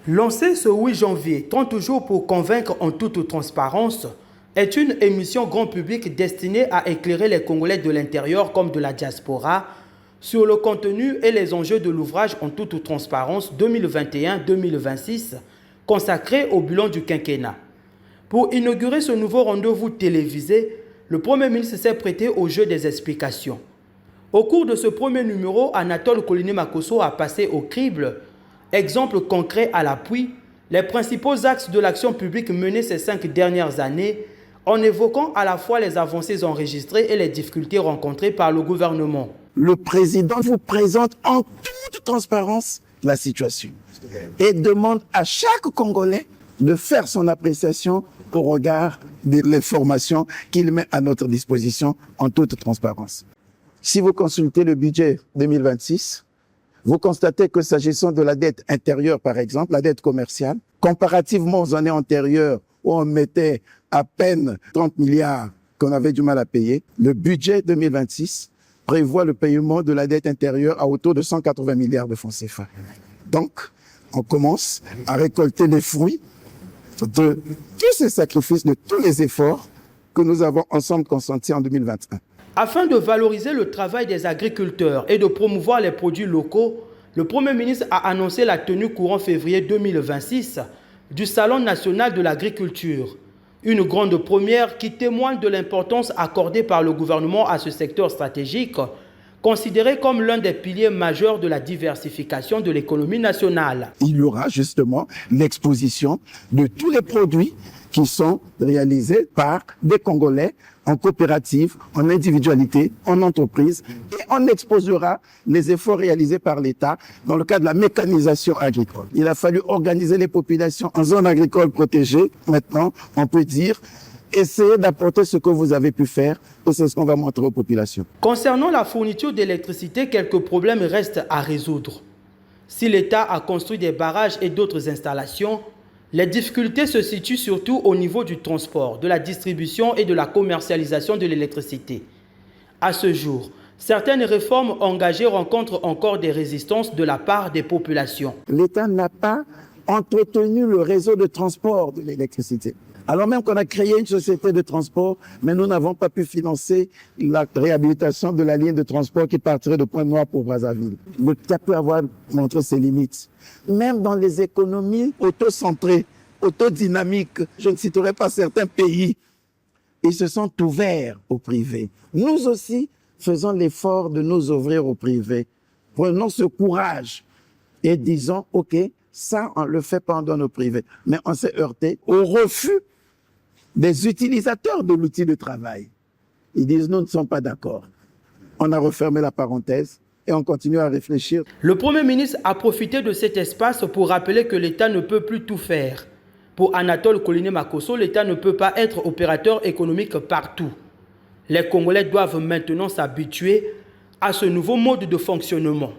Lancée ce 8 janvier, 30 jours pour convaincre en toute transparence, est une émission grand public destinée à éclairer les Congolais de l'intérieur comme de la diaspora sur le contenu et les enjeux de l'ouvrage en toute transparence 2021-2026 consacré au bilan du quinquennat. Pour inaugurer ce nouveau rendez-vous télévisé, le Premier ministre s'est prêté au jeu des explications. Au cours de ce premier numéro, Anatole Koliné-Makosso a passé au crible, exemple concret à l'appui, les principaux axes de l'action publique menée ces 5 dernières années, en évoquant à la fois les avancées enregistrées et les difficultés rencontrées par le gouvernement. Le président vous présente en toute transparence la situation et demande à chaque Congolais de faire son appréciation au regard de l'information qu'il met à notre disposition en toute transparence. Si vous consultez le budget 2026, vous constatez que s'agissant de la dette intérieure, par exemple, la dette commerciale, comparativement aux années antérieures où on mettait à peine 30 milliards qu'on avait du mal à payer, le budget 2026 prévoit le paiement de la dette intérieure à hauteur de 180 milliards de francs CFA. Donc, on commence à récolter les fruits de tous ces sacrifices, de tous les efforts que nous avons ensemble consentis en 2021. Afin de valoriser le travail des agriculteurs et de promouvoir les produits locaux, le Premier ministre a annoncé la tenue courant février 2026 du Salon national de l'agriculture. Une grande première qui témoigne de l'importance accordée par le gouvernement à ce secteur stratégique, considéré comme l'un des piliers majeurs de la diversification de l'économie nationale. Il y aura justement l'exposition de tous les produits qui sont réalisés par des Congolais en coopérative, en individualité, en entreprise. Et on exposera les efforts réalisés par l'État dans le cadre de la mécanisation agricole. Il a fallu organiser les populations en zone agricole protégée. Maintenant, on peut dire, essayez d'apporter ce que vous avez pu faire, et c'est ce qu'on va montrer aux populations. Concernant la fourniture d'électricité, quelques problèmes restent à résoudre. Si l'État a construit des barrages et d'autres installations, les difficultés se situent surtout au niveau du transport, de la distribution et de la commercialisation de l'électricité. À ce jour, certaines réformes engagées rencontrent encore des résistances de la part des populations. L'État n'a pas entretenu le réseau de transport de l'électricité. Alors même qu'on a créé une société de transport, mais nous n'avons pas pu financer la réhabilitation de la ligne de transport qui partirait de Pointe-Noire pour Brazzaville. L'État peut avoir montré ses limites. Même dans les économies auto-centrées, autodynamiques, je ne citerai pas certains pays, ils se sont ouverts au privé. Nous aussi faisons l'effort de nous ouvrir au privé. Prenons ce courage et disons, OK, ça, on le fait pendant nos privés. Mais on s'est heurté au refus des utilisateurs de l'outil de travail. Ils disent, nous ne sommes pas d'accord. On a refermé la parenthèse et on continue à réfléchir. Le Premier ministre a profité de cet espace pour rappeler que l'État ne peut plus tout faire. Pour Anatole Koliné-Makosso, l'État ne peut pas être opérateur économique partout. Les Congolais doivent maintenant s'habituer à ce nouveau mode de fonctionnement.